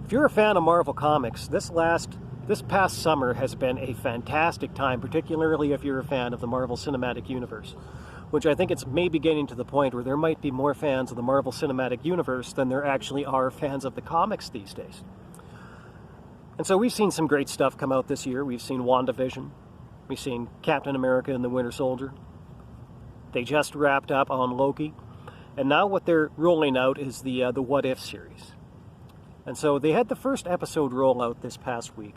If you're a fan of Marvel Comics, this past summer has been a fantastic time, particularly if you're a fan of the Marvel Cinematic Universe, which I think it's maybe getting to the point where there might be more fans of the Marvel Cinematic Universe than there actually are fans of the comics these days. And so we've seen some great stuff come out this year. We've seen WandaVision. We've seen Captain America and the Winter Soldier. They just wrapped up on Loki. And now what they're rolling out is the What If series. And so they had the first episode roll out this past week.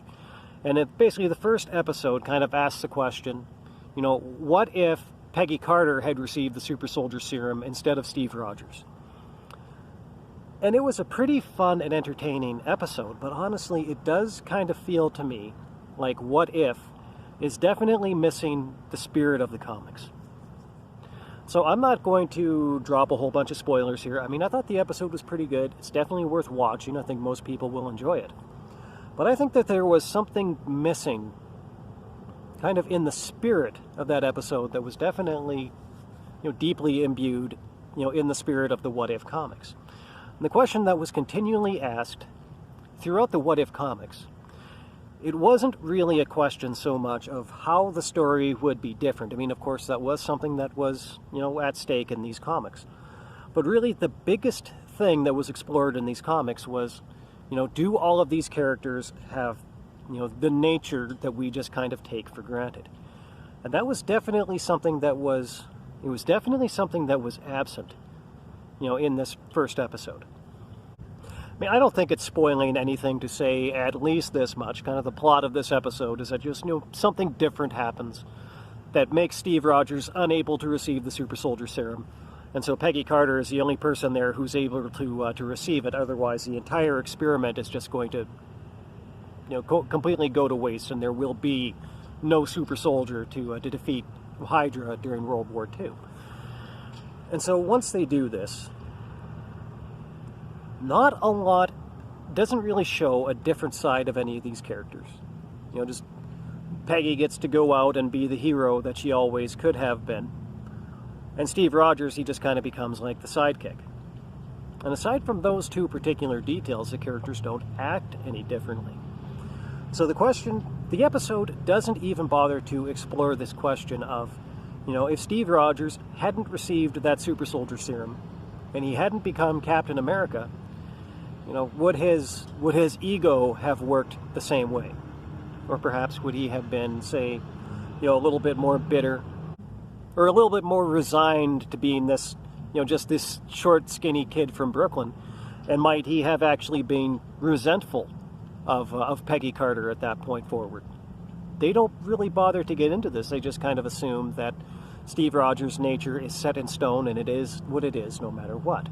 And basically the first episode kind of asks the question, what if Peggy Carter had received the super soldier serum instead of Steve Rogers? And it was a pretty fun and entertaining episode, but honestly it does kind of feel to me like What If is definitely missing the spirit of the comics. So I'm not going to drop a whole bunch of spoilers here. I mean, I thought the episode was pretty good. It's definitely worth watching. I think most people will enjoy it. But I think that there was something missing kind of in the spirit of that episode that was definitely, deeply imbued, in the spirit of the What If comics. And the question that was continually asked throughout the What If comics, it wasn't really a question so much of how the story would be different. I mean, of course, that was something that was, at stake in these comics. But really, the biggest thing that was explored in these comics was, do all of these characters have, the nature that we just kind of take for granted? And that was definitely something that was, absent, in this first episode. I mean, I don't think it's spoiling anything to say at least this much. Kind of the plot of this episode is that just, something different happens that makes Steve Rogers unable to receive the super soldier serum. And so Peggy Carter is the only person there who's able to receive it. Otherwise, the entire experiment is just going to, completely go to waste, and there will be no super soldier to defeat Hydra during World War II. And so once they do this, not a lot doesn't really show a different side of any of these characters. Just Peggy gets to go out and be the hero that she always could have been. And Steve Rogers, he just kind of becomes like the sidekick. And aside from those two particular details, the characters don't act any differently. So the episode doesn't even bother to explore this question of, if Steve Rogers hadn't received that super soldier serum and he hadn't become Captain America, would his ego have worked the same way? Or perhaps would he have been, say, a little bit more bitter, or a little bit more resigned to being this, just this short, skinny kid from Brooklyn? And might he have actually been resentful of Peggy Carter at that point forward? They don't really bother to get into this. They just kind of assume that Steve Rogers' nature is set in stone and it is what it is no matter what.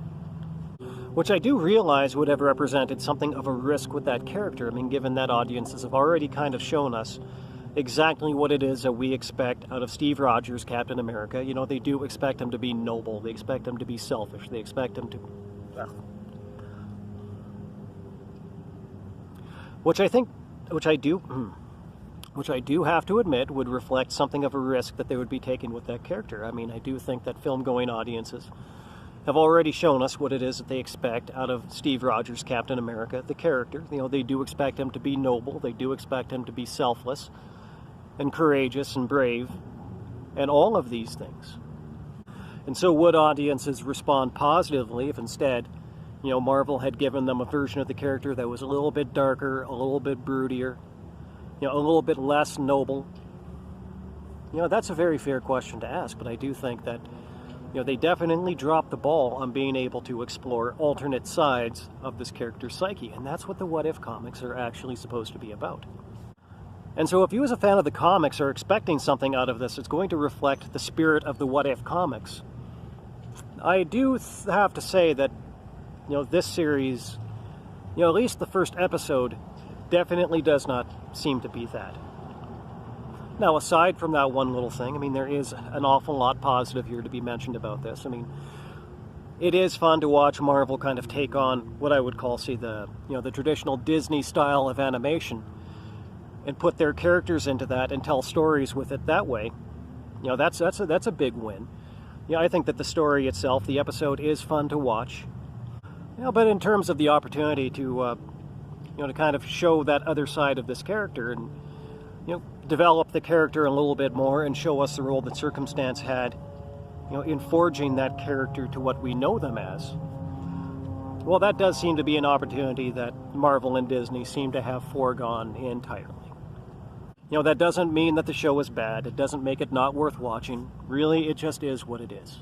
Which I do realize would have represented something of a risk with that character. I mean, given that audiences have already kind of shown us exactly what it is that we expect out of Steve Rogers, Captain America. They do expect him to be noble. They expect him to be selfish. They expect him to... Which I do have to admit would reflect something of a risk that they would be taking with that character. I mean, I do think that film-going audiences have already shown us what it is that they expect out of Steve Rogers, Captain America, the character. They do expect him to be noble. They do expect him to be selfless and courageous and brave and all of these things. And so would audiences respond positively if instead, Marvel had given them a version of the character that was a little bit darker, a little bit broodier, a little bit less noble? That's a very fair question to ask, but I do think that they definitely dropped the ball on being able to explore alternate sides of this character's psyche, and that's what the What If comics are actually supposed to be about. And so if you as a fan of the comics are expecting something out of this, it's going to reflect the spirit of the What If comics. I do have to say that, this series, at least the first episode, definitely does not seem to be that. Now, aside from that one little thing, I mean, there is an awful lot positive here to be mentioned about this. I mean, it is fun to watch Marvel kind of take on what I would call, say, the traditional Disney style of animation and put their characters into that and tell stories with it that way. That's a big win. I think that the story itself, the episode, is fun to watch. But in terms of the opportunity to to kind of show that other side of this character and, develop the character a little bit more and show us the role that circumstance had, in forging that character to what we know them as. Well, that does seem to be an opportunity that Marvel and Disney seem to have foregone entirely. That doesn't mean that the show is bad. It doesn't make it not worth watching. Really, it just is what it is.